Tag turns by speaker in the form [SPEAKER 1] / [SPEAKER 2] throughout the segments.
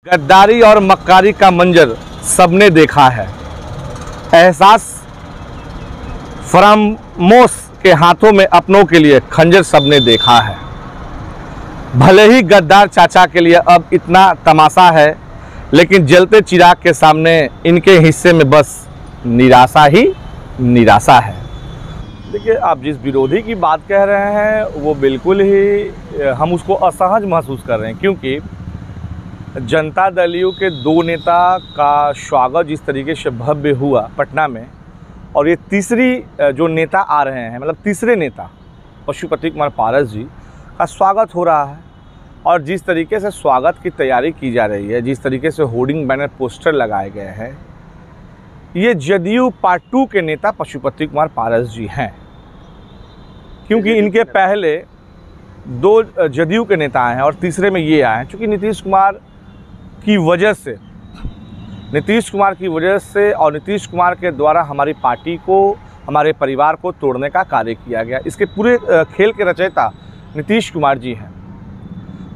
[SPEAKER 1] गद्दारी और मक्कारी का मंजर सबने देखा है। एहसास फरामोश के हाथों में अपनों के लिए खंजर सबने देखा है। भले ही गद्दार चाचा के लिए अब इतना तमाशा है, लेकिन जलते चिराग के सामने इनके हिस्से में बस निराशा ही निराशा है। देखिए, आप जिस विरोधी की बात कह रहे हैं वो बिल्कुल ही हम उसको असहज महसूस कर रहे हैं, क्योंकि जनता दल यू के दो नेता का स्वागत जिस तरीके से भव्य हुआ पटना में, और ये तीसरी जो नेता आ रहे हैं, मतलब तीसरे नेता पशुपति कुमार पारस जी का स्वागत हो रहा है, और जिस तरीके से स्वागत की तैयारी की जा रही है, जिस तरीके से होर्डिंग बैनर पोस्टर लगाए गए हैं, ये जदयू पार्ट 2 के नेता पशुपति कुमार पारस जी हैं। क्योंकि इनके पहले दो जदयू के नेता आए हैं और तीसरे में ये आए हैं। चूँकि नीतीश कुमार की वजह से और नीतीश कुमार के द्वारा हमारी पार्टी को, हमारे परिवार को तोड़ने का कार्य किया गया, इसके पूरे खेल के रचयिता नीतीश कुमार जी हैं।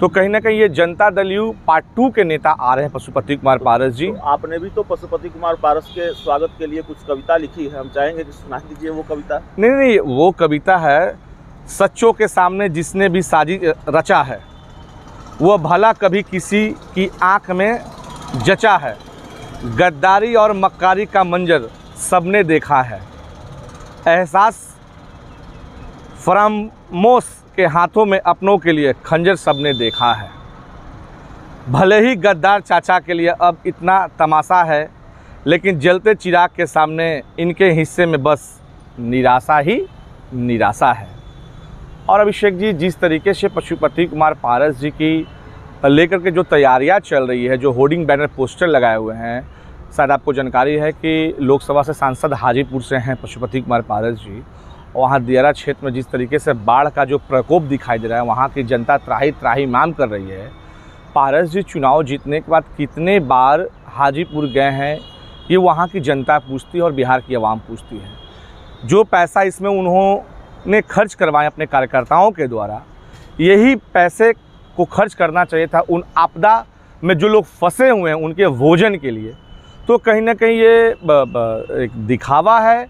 [SPEAKER 1] तो कहीं ना कहीं ये जनता दल यू पार्ट 2 के नेता आ रहे हैं पशुपति कुमार पारस जी।
[SPEAKER 2] तो आपने भी तो पशुपति कुमार पारस के स्वागत के लिए कुछ कविता लिखी है, हम चाहेंगे कि सुना दीजिए वो कविता।
[SPEAKER 1] नहीं, वो कविता है, सच्चों के सामने जिसने भी साजिश रचा है, वो भला कभी किसी की आंख में जचा है। गद्दारी और मक्कारी का मंजर सबने देखा है। एहसास फरामोश के हाथों में अपनों के लिए खंजर सबने देखा है। भले ही गद्दार चाचा के लिए अब इतना तमाशा है, लेकिन जलते चिराग के सामने इनके हिस्से में बस निराशा ही निराशा है। और अभिषेक जी, जिस तरीके से पशुपति कुमार पारस जी की लेकर के जो तैयारियां चल रही है, जो होर्डिंग बैनर पोस्टर लगाए हुए हैं, शायद आपको जानकारी है कि लोकसभा से सांसद हाजीपुर से हैं पशुपति कुमार पारस जी। वहाँ दियारा क्षेत्र में जिस तरीके से बाढ़ का जो प्रकोप दिखाई दे रहा है, वहाँ की जनता त्राही त्राही माम कर रही है। पारस जी चुनाव जीतने के बाद कितने बार हाजीपुर गए हैं, ये वहाँ की जनता पूछती है और बिहार की आवाम पूछती है। जो पैसा इसमें उन्होंने खर्च करवाए अपने कार्यकर्ताओं के द्वारा, यही पैसे को खर्च करना चाहिए था उन आपदा में जो लोग फंसे हुए हैं उनके भोजन के लिए। तो कहीं ना कहीं ये एक दिखावा है,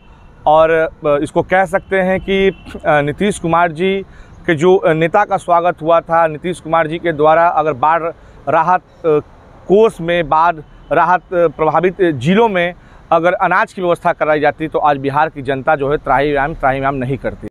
[SPEAKER 1] और इसको कह सकते हैं कि नीतीश कुमार जी के जो नेता का स्वागत हुआ था, नीतीश कुमार जी के द्वारा अगर बाढ़ राहत कोष में, बाढ़ राहत प्रभावित जिलों में अगर अनाज की व्यवस्था कराई जाती, तो आज बिहार की जनता जो है त्राही माम नहीं करती।